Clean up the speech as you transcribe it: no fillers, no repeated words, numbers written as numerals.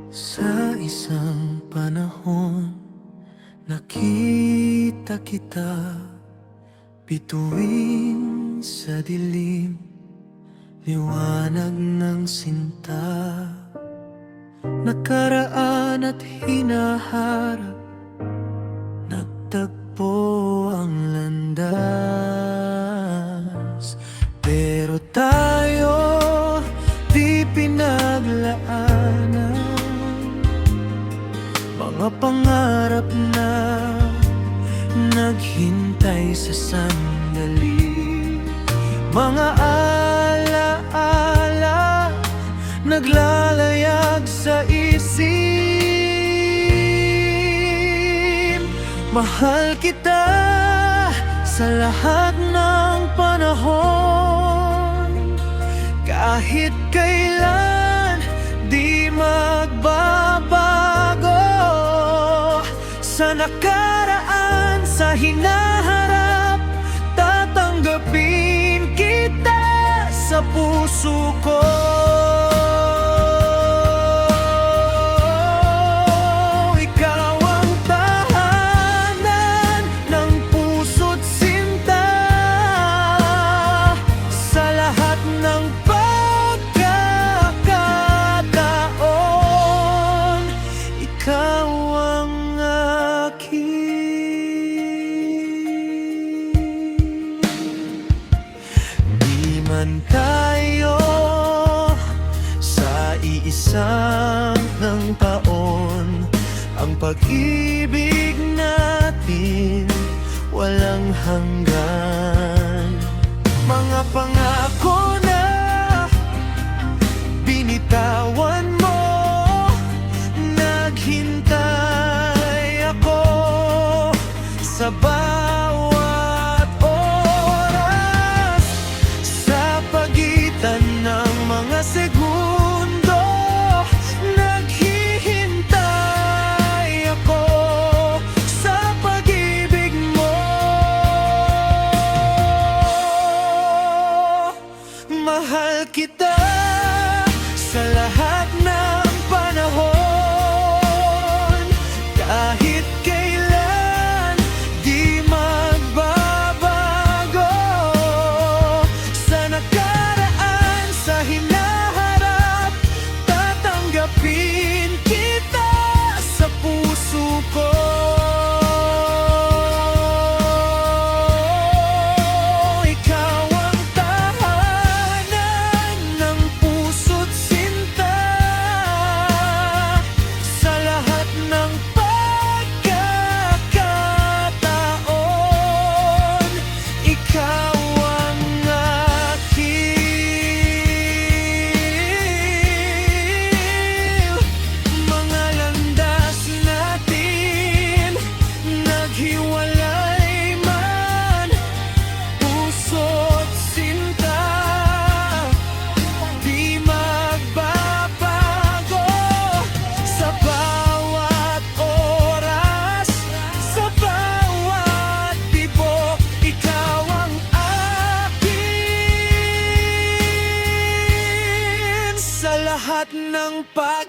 Sa isang panahon, nakita kita bituin sa dilim, liwanag ng sinta. Nakaraan at hinaharap, nagtagpo ang landas. Pero tayo di pinaglaanan mga pangarap na naghintay sa sandali, mga alaala naglalayag sa isip. Mahal kita sa lahat ng panahon, kahit kailan di magbabago. Sa nakaraan, sa hinaharap, tatanggapin kita sa puso ko. Ikaw ang tahanan ng puso't sinta. Sa lahat ng pagkakataon, ikaw ang di man tayo sa iisang ng taon, ang pag-ibig natin walang hanggan. Mga pangako na binitawan mo, naghintay ako sa bawat oras. Sa pagitan ng mga segundo, naghihintay ako sa pag-ibig mo. Mahal kita sa lahat ng panahon, kahit kailan di magbabago. Sa nakaraan, sa hinaharap, tatanggapin kita sa puso ko. Ikaw ang tahanan ng puso't sinta. Sa lahat ng pagkakataon, ikaw ang aking. Mga landas natin naghiwalay man, puso't sinta di magbabago. Sa bawat oras, sa bawat tibok, ikaw ang akin. Sa lahat ng pag